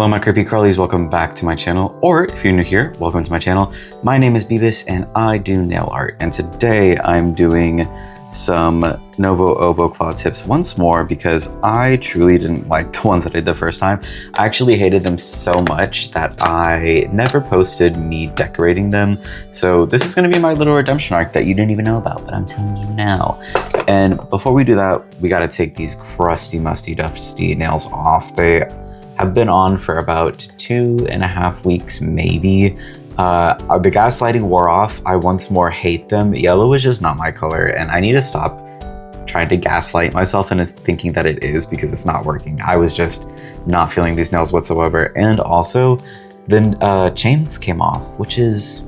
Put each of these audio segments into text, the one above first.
Hello my creepy crawlies, welcome back to my channel, or if you're new here, welcome to my channel. My name is Beavis and I do nail art, and today I'm doing some NOVO OVO claw tips once more because I truly didn't like the ones that I did the first time. I actually hated them so much that I never posted me decorating them. So this is going to be my little redemption arc that you didn't even know about, but I'm telling you now. And before we do that, we got to take these crusty, musty, dusty nails off. They have been on for about 2.5 weeks, maybe. The gaslighting wore off. I once more hate them. Yellow is just not my color, and I need to stop trying to gaslight myself and thinking that it is because it's not working. I was just not feeling these nails whatsoever. And also, the chains came off, which is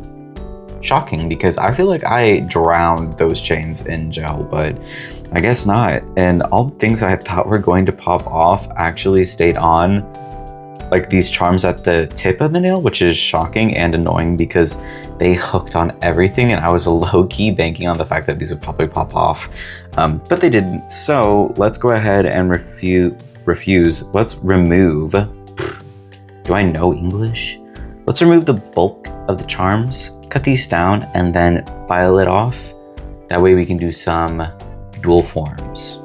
shocking because I feel like I drowned those chains in gel, but I guess not. And all the things that I thought were going to pop off actually stayed on, like these charms at the tip of the nail, which is shocking and annoying because they hooked on everything, and I was low-key banking on the fact that these would probably pop off, but they didn't. So let's go ahead and let's remove, do I know English? Let's remove the bulk of the charms, cut these down, and then file it off. That way we can do some dual forms.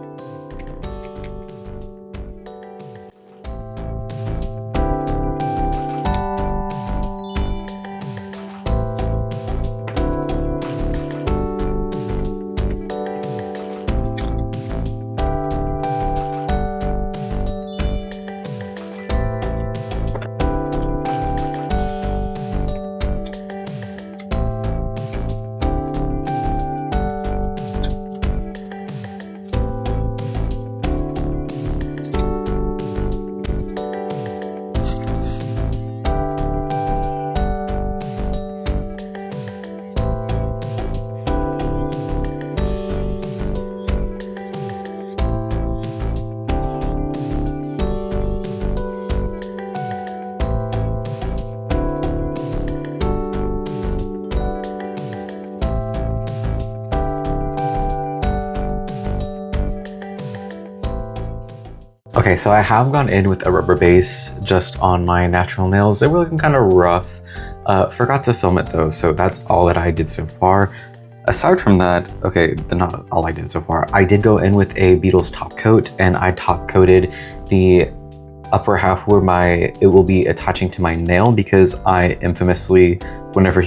Okay, so I have gone in with a rubber base just on my natural nails. They were looking kind of rough. Forgot to film it though, so that's all that I did so far. Aside from that, okay, not all I did so far. I did go in with a Beetles top coat, and I top coated the upper half where it will be attaching to my nail because I infamously, whenever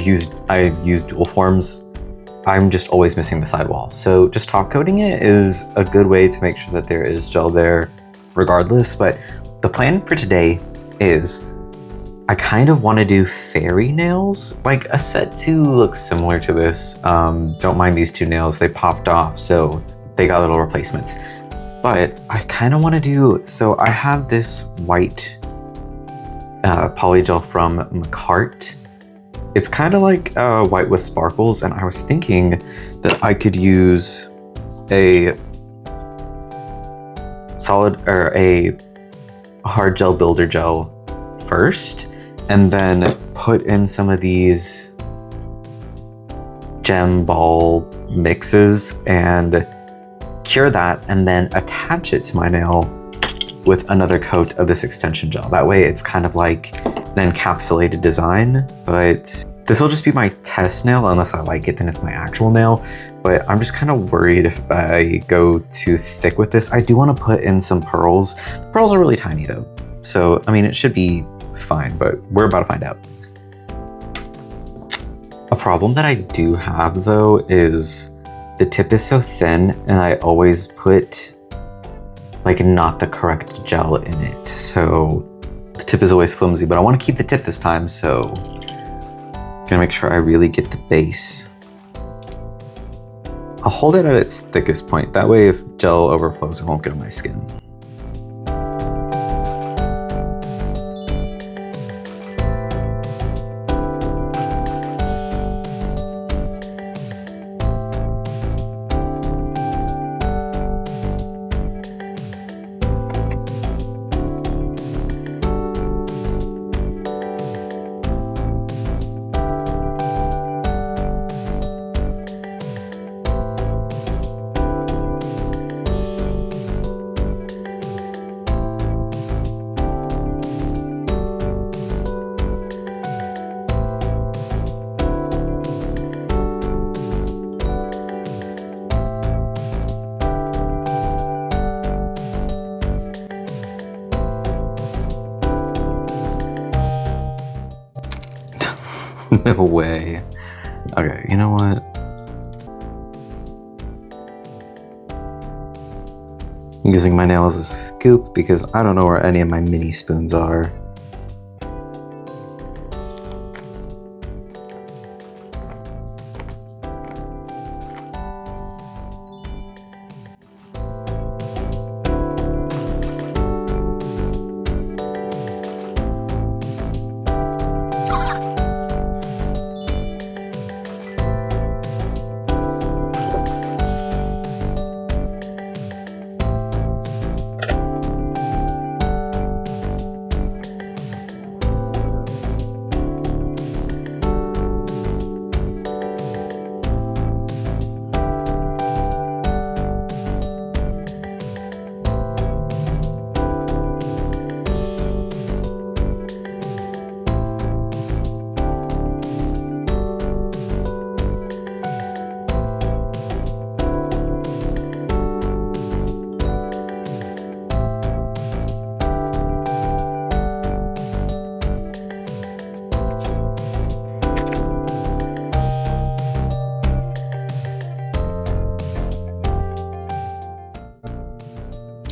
I use dual forms, I'm just always missing the sidewall. So just top coating it is a good way to make sure that there is gel there regardless. But the plan for today is I kind of want to do fairy nails. Like a set 2 looks similar to this. Don't mind these 2 nails, they popped off, so they got little replacements. But I kind of want to do, so I have this white polygel from McCart. It's kind of like white with sparkles, and I was thinking that I could use a solid or a hard gel builder gel first, and then put in some of these gem ball mixes and cure that, and then attach it to my nail with another coat of this extension gel. That way it's kind of like an encapsulated design, but this will just be my test nail. Unless I like it, then it's my actual nail. But I'm just kind of worried if I go too thick with this. I do want to put in some pearls. The pearls are really tiny though, so I mean it should be fine, but we're about to find out. A problem that I do have though is the tip is so thin, and I always put like not the correct gel in it, so the tip is always flimsy. But I want to keep the tip this time, so I'm gonna make sure I really get the base. I'll hold it at its thickest point, that way if gel overflows it won't get on my skin. No way. Okay, you know what? I'm using my nail as a scoop because I don't know where any of my mini spoons are.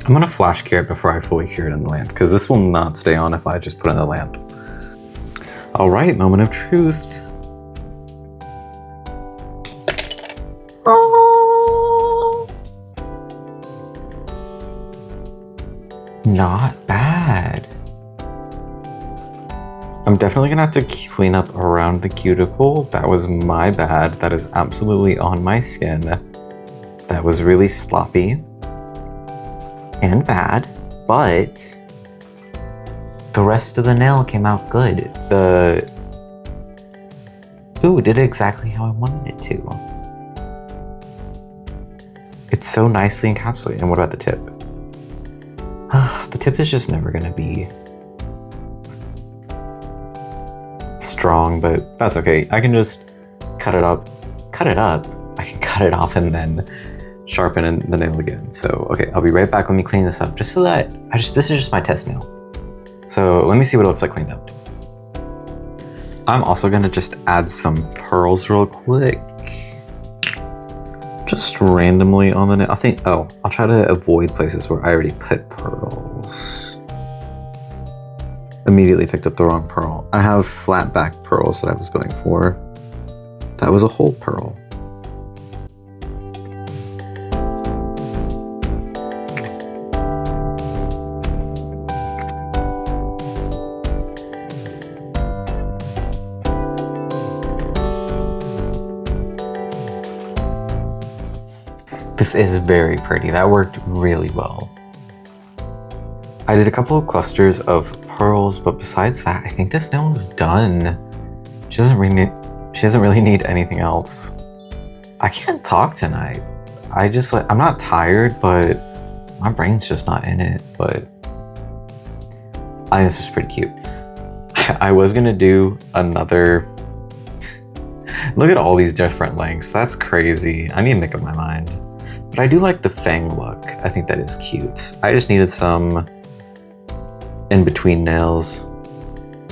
I'm gonna flash cure it before I fully cure it in the lamp, because this will not stay on if I just put it in the lamp. All right, moment of truth. Oh, not bad. I'm definitely gonna have to clean up around the cuticle. That was my bad. That is absolutely on my skin. That was really sloppy and bad, but the rest of the nail came out good. Ooh, did it exactly how I wanted it to. It's so nicely encapsulated. And what about the tip? The tip is just never gonna be strong, but that's okay. I can just cut it up. I can cut it off and then sharpen the nail again. So, okay, I'll be right back. Let me clean this up just so that this is just my test nail. So let me see what it looks like cleaned up. I'm also gonna just add some pearls real quick. Just randomly on the nail. I'll try to avoid places where I already put pearls. Immediately picked up the wrong pearl. I have flat back pearls that I was going for. That was a whole pearl. This is very pretty. That worked really well. I did a couple of clusters of pearls, but besides that, I think this nail is done. She doesn't really need anything else. I can't talk tonight. I'm not tired, but my brain's just not in it. But I think this is pretty cute. I was gonna do another. Look at all these different lengths. That's crazy. I need to make up my mind. But I do like the fang look. I think that is cute. I just needed some in-between nails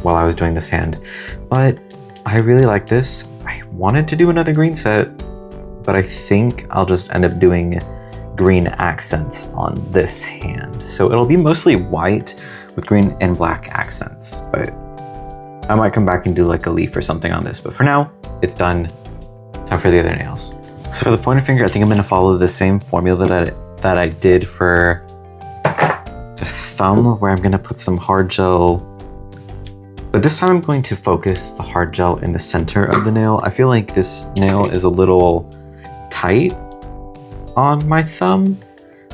while I was doing this hand. But I really like this. I wanted to do another green set, but I think I'll just end up doing green accents on this hand. So it'll be mostly white with green and black accents, but I might come back and do like a leaf or something on this. But for now, it's done. Time for the other nails. So for the pointer finger, I think I'm gonna follow the same formula that I did for the thumb, where I'm gonna put some hard gel. But this time I'm going to focus the hard gel in the center of the nail. I feel like this nail is a little tight on my thumb,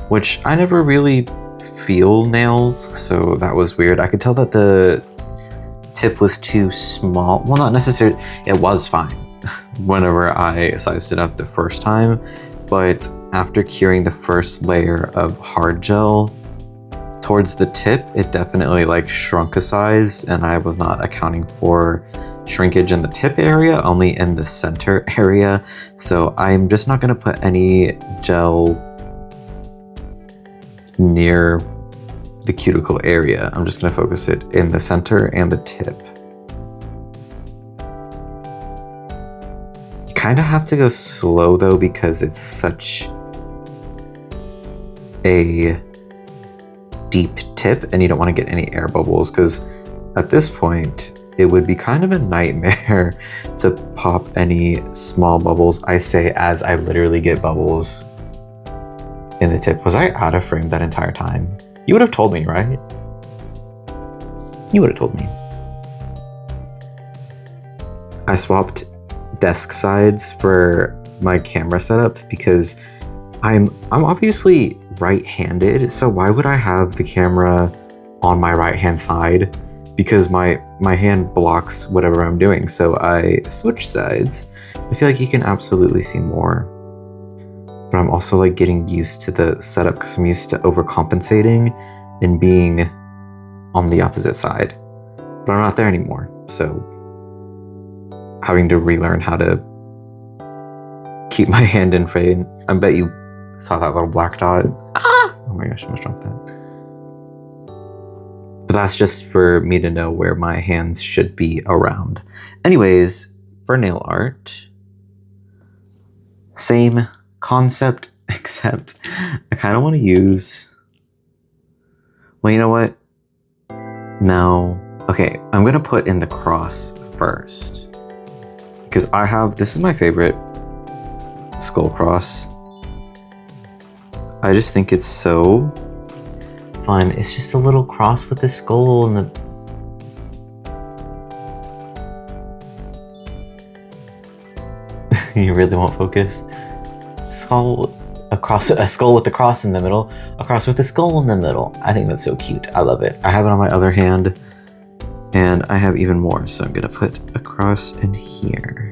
which I never really feel nails, so that was weird. I could tell that the tip was too small. Well, not necessarily, it was fine whenever I sized it up the first time, but after curing the first layer of hard gel towards the tip, it definitely like shrunk a size, and I was not accounting for shrinkage in the tip area, only in the center area. So I'm just not gonna put any gel near the cuticle area. I'm just gonna focus it in the center and the tip. kind of have to go slow though, because it's such a deep tip and you don't want to get any air bubbles, because at this point it would be kind of a nightmare to pop any small bubbles. I say as I literally get bubbles in the tip. Was I out of frame that entire time? You would have told me, right? You would have told me. I swapped desk sides for my camera setup because I'm obviously right-handed, so why would I have the camera on my right-hand side? Because my hand blocks whatever I'm doing, so I switch sides. I feel like you can absolutely see more. But I'm also like getting used to the setup because I'm used to overcompensating and being on the opposite side. But I'm not there anymore, so having to relearn how to keep my hand in frame. I bet you saw that little black dot. Ah! Oh my gosh, I almost dropped that. But that's just for me to know where my hands should be around. Anyways, for nail art, same concept, except I kind of want to use, well, you know what? No. Okay, I'm going to put in the cross first. Because I have, this is my favorite skull cross. I just think it's so fun. It's just a little cross with the skull and the... You really won't focus? Skull, a skull with the cross in the middle, a cross with a skull in the middle. I think that's so cute. I love it. I have it on my other hand, and I have even more, so I'm gonna put a cross in here.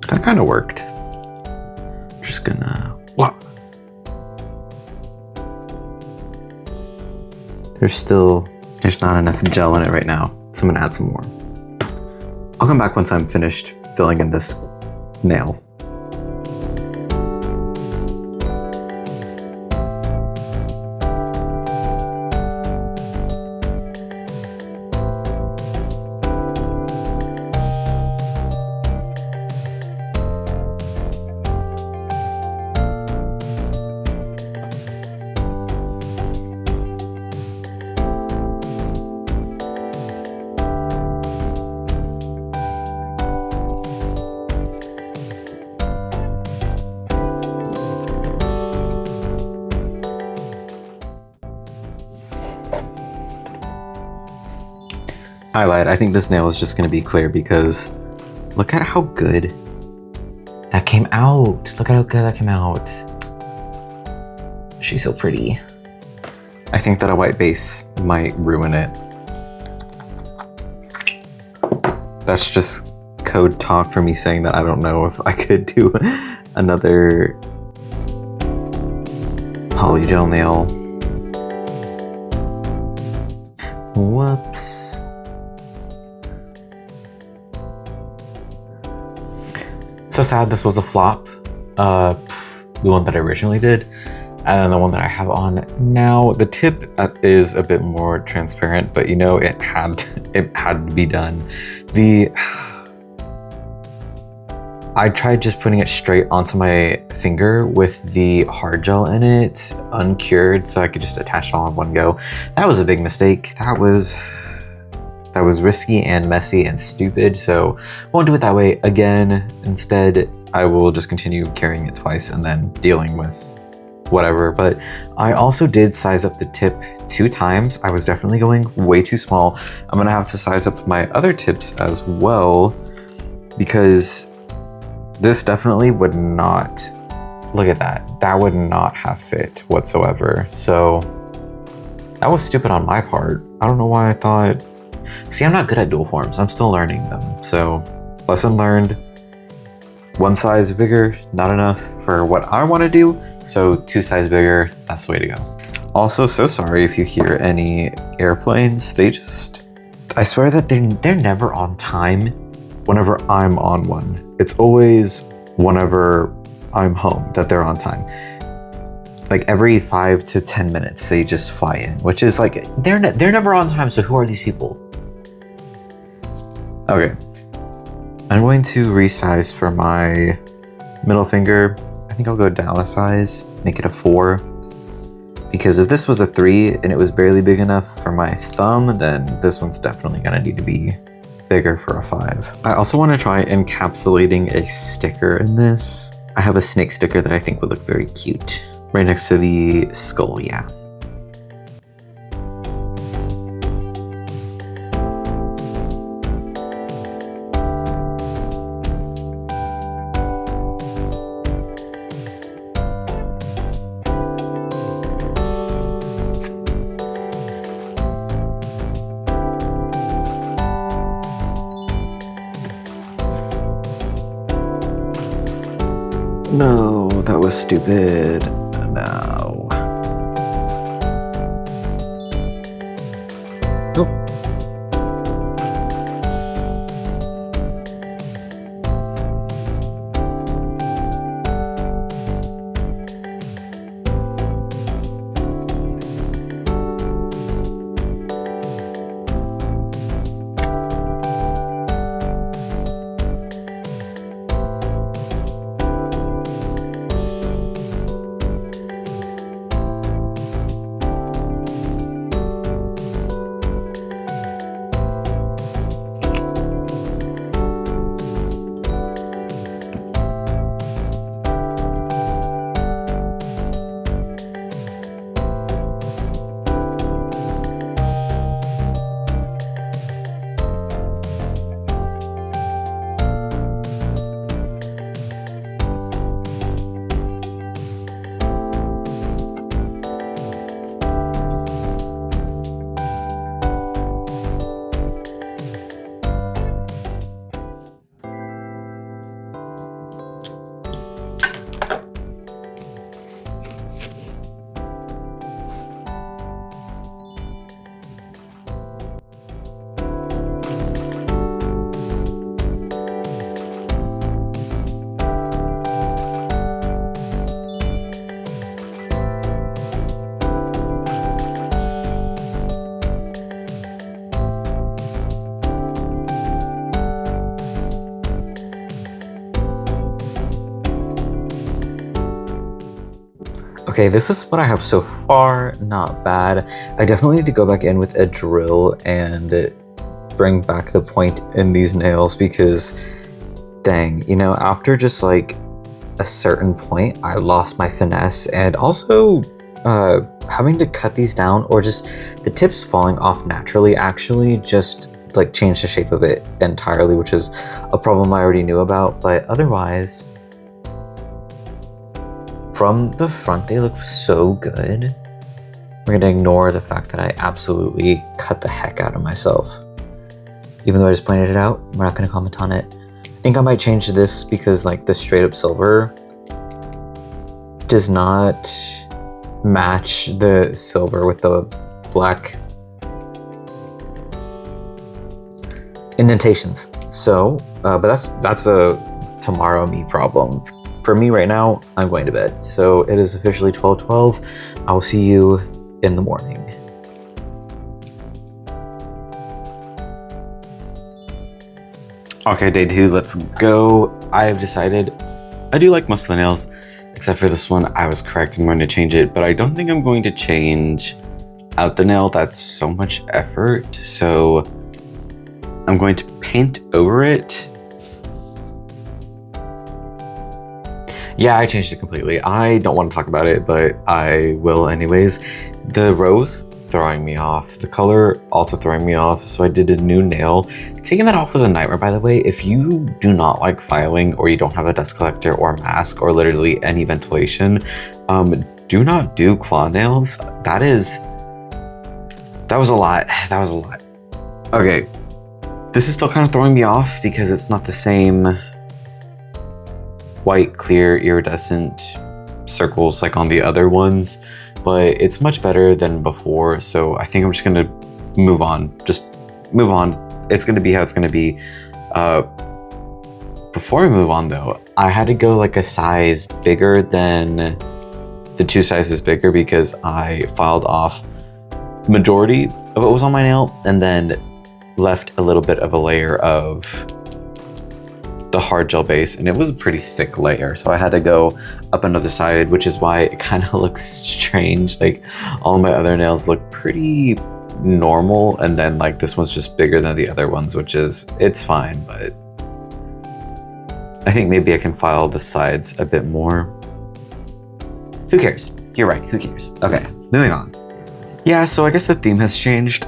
That kind of worked. I'm just gonna... What? There's not enough gel in it right now, so I'm gonna add some more. I'll come back once I'm finished filling in this nail. I lied. I think this nail is just going to be clear because look at how good that came out. Look at how good that came out. She's so pretty. I think that a white base might ruin it. That's just code talk for me saying that I don't know if I could do another polygel nail. Whoops. So sad this was a flop. The one that I originally did, and then the one that I have on now. The tip is a bit more transparent, but you know, it had to be done. I tried just putting it straight onto my finger with the hard gel in it, uncured, so I could just attach it all in one go. That was a big mistake. That was risky and messy and stupid, so I won't do it that way again. Instead, I will just continue carrying it twice and then dealing with whatever. But I also did size up the tip 2 times. I was definitely going way too small. I'm gonna have to size up my other tips as well, because this definitely would not, look at that. That would not have fit whatsoever. So that was stupid on my part. I don't know why I thought, see, I'm not good at dual forms. I'm still learning them. So lesson learned, one size bigger, not enough for what I want to do. So 2 sizes bigger, that's the way to go. Also, so sorry if you hear any airplanes. They just, I swear that they're never on time whenever I'm on one. It's always whenever I'm home that they're on time. Like every 5 to 10 minutes, they just fly in, which is like, they're never on time, so who are these people? Okay. I'm going to resize for my middle finger. I think I'll go down a size, make it a 4. Because if this was a 3 and it was barely big enough for my thumb, then this one's definitely gonna need to be bigger for a 5. I also want to try encapsulating a sticker in this. I have a snake sticker that I think would look very cute. Right next to the skull, yeah. No, that was stupid. No. Nope. Okay, this is what I have so far, not bad. I definitely need to go back in with a drill and bring back the point in these nails because, dang, you know, after just like a certain point, I lost my finesse, and also having to cut these down or just the tips falling off naturally actually just like changed the shape of it entirely, which is a problem I already knew about, but otherwise, from the front, they look so good. We're gonna ignore the fact that I absolutely cut the heck out of myself. Even though I just pointed it out, we're not gonna comment on it. I think I might change this because like the straight up silver does not match the silver with the black indentations. So, but that's a tomorrow me problem. For me right now, I'm going to bed. So it is officially 12:12. I will see you in the morning. Okay, day 2, let's go. I have decided I do like most of the nails, except for this one. I was correct, I'm going to change it, but I don't think I'm going to change out the nail. That's so much effort. So I'm going to paint over it. Yeah, I changed it completely. I don't want to talk about it, but I will anyways. The rose throwing me off. The color also throwing me off, so I did a new nail. Taking that off was a nightmare, by the way. If you do not like filing, or you don't have a dust collector or mask or literally any ventilation, do not do claw nails. That was a lot. That was a lot. Okay, this is still kind of throwing me off because it's not the same white, clear, iridescent circles like on the other ones, but it's much better than before, so I think I'm just gonna move on. Just move on. It's gonna be how it's gonna be. Before I move on though, I had to go like a size bigger than the 2 sizes bigger because I filed off majority of what was on my nail and then left a little bit of a layer of the hard gel base, and it was a pretty thick layer, so I had to go up another side, which is why it kind of looks strange. Like all my other nails look pretty normal, and then like this one's just bigger than the other ones, which is, it's fine, but I think maybe I can file the sides a bit more. Who cares? You're right, who cares? Okay, moving on. Yeah, so I guess the theme has changed.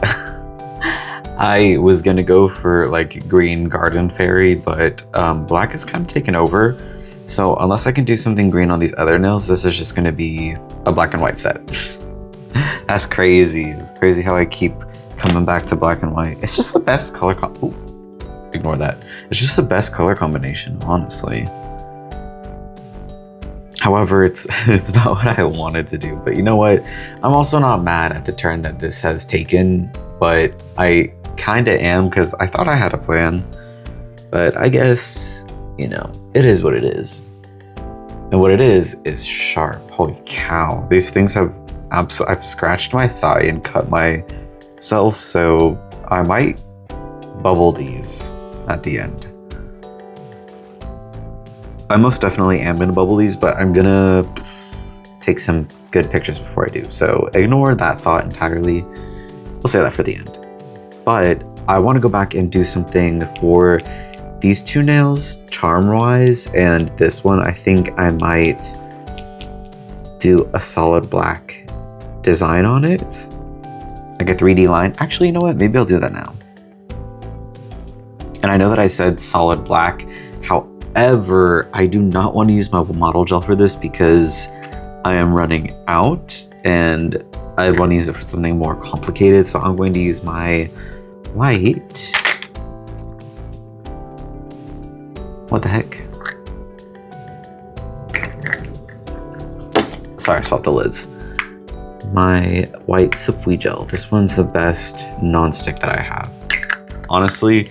I was gonna go for like green garden fairy, but black is kind of taken over. So unless I can do something green on these other nails, this is just gonna be a black and white set. That's crazy. It's crazy how I keep coming back to black and white. It's just the best color ignore that. It's just the best color combination, honestly. However, it's not what I wanted to do. But you know what? I'm also not mad at the turn that this has taken, but I kinda am, because I thought I had a plan. But I guess, you know, it is what it is. And what it is sharp. Holy cow. These things have I've scratched my thigh and cut myself, so I might bubble these at the end. I most definitely am gonna bubble these, but I'm gonna take some good pictures before I do. So ignore that thought entirely. We'll say that for the end. But I wanna go back and do something for these two nails, charm-wise, and this one, I think I might do a solid black design on it, like a 3D line. Actually, you know what? Maybe I'll do that now. And I know that I said solid black. However, I do not want to use my model gel for this because I am running out and I want to use it for something more complicated. So I'm going to use my white. What the heck? Sorry, I swapped the lids. My white Safui gel. This one's the best non-stick that I have. Honestly,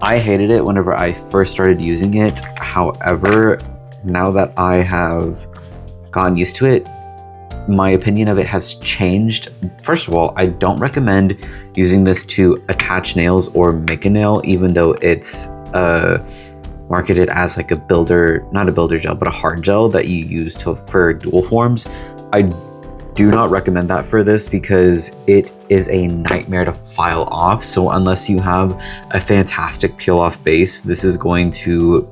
I hated it whenever I first started using it. However, now that I have gotten used to it, my opinion of it has changed. First of all, I don't recommend using this to attach nails or make a nail, even though it's marketed as like a builder, not a builder gel, but a hard gel that you use for dual forms. I do not recommend that for this because it is a nightmare to file off. So unless you have a fantastic peel off base, this is going to,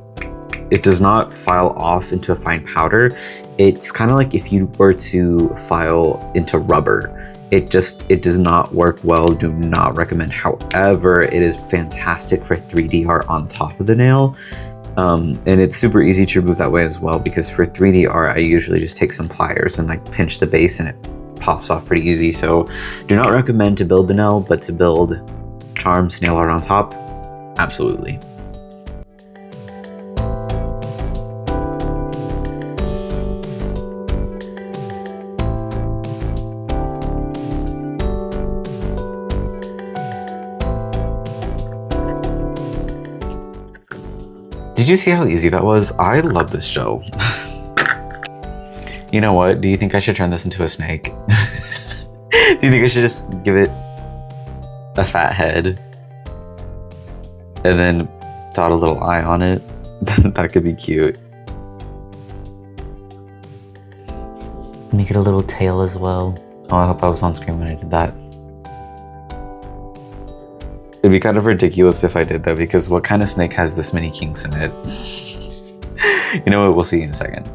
it does not file off into a fine powder. It's kind of like if you were to file into rubber. It does not work well. Do not recommend. However, it is fantastic for 3D art on top of the nail. And it's super easy to remove that way as well, because for 3D art, I usually just take some pliers and like pinch the base and it pops off pretty easy. So do not recommend to build the nail, but to build charms, nail art on top, absolutely. Did you see how easy that was? I love this gel. You know what? Do you think I should turn this into a snake? Do you think I should just give it a fat head and then dot a little eye on it? That could be cute. Make it a little tail as well. Oh, I hope I was on screen when I did that. It'd be kind of ridiculous if I did that, because what kind of snake has this many kinks in it? You know what? We'll see in a second.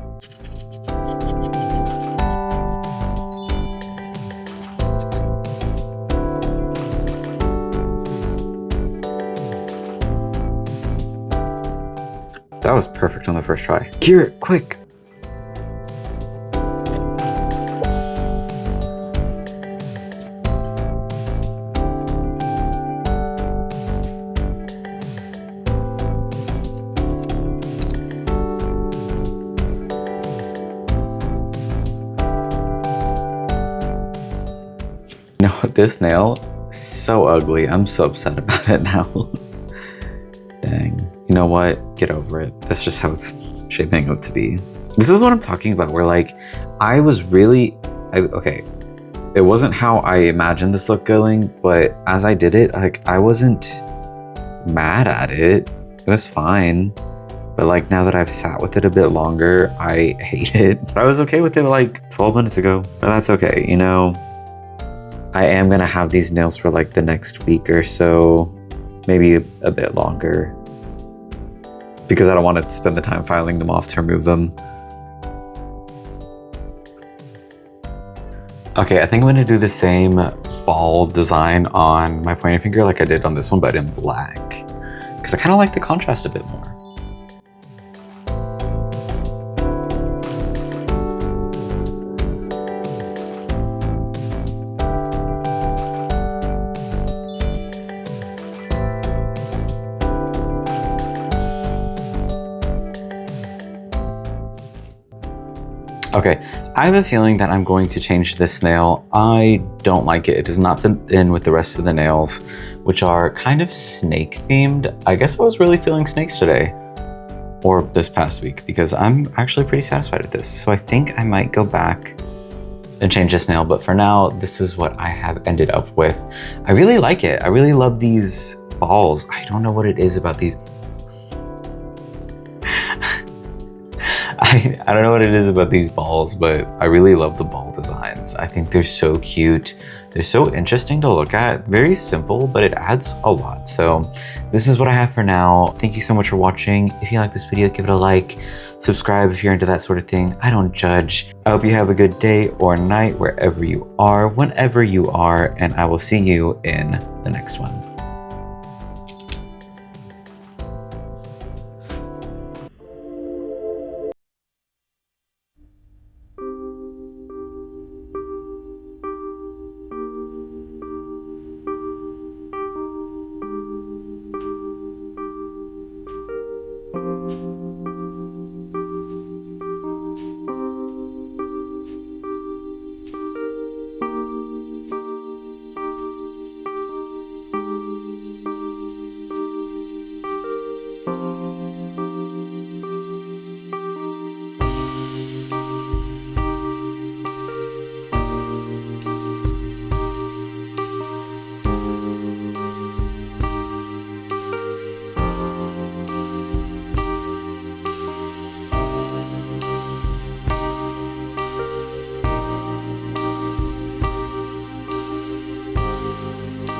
That was perfect on the first try. Cure it, quick! You know what, this nail is so ugly. I'm so upset about it now. Dang. You know what? Get over it. That's just how it's shaping up to be. This is what I'm talking about, where like, I was really, okay, it wasn't how I imagined this look going, but as I did it, like, I wasn't mad at it. It was fine. But like now that I've sat with it a bit longer, I hate it. But I was okay with it like 12 minutes ago, but that's okay. You know, I am gonna have these nails for like the next week or so, maybe a bit longer, because I don't want to spend the time filing them off to remove them. Okay, I think I'm gonna do the same ball design on my pointer finger like I did on this one, but in black, because I kind of like the contrast a bit more. Okay, I have a feeling that I'm going to change this nail. I don't like it. It does not fit in with the rest of the nails, which are kind of snake themed. I guess I was really feeling snakes today, or this past week, because I'm actually pretty satisfied with this. So I think I might go back and change this nail, but for now, this is what I have ended up with. I really like it. I really love these balls. I don't know what it is about these. I don't know what it is about these balls, but I really love the ball designs. I think they're so cute. They're so interesting to look at. Very simple, but it adds a lot. So this is what I have for now. Thank you so much for watching. If you like this video, give it a like. Subscribe if you're into that sort of thing. I don't judge. I hope you have a good day or night wherever you are, whenever you are, and I will see you in the next one.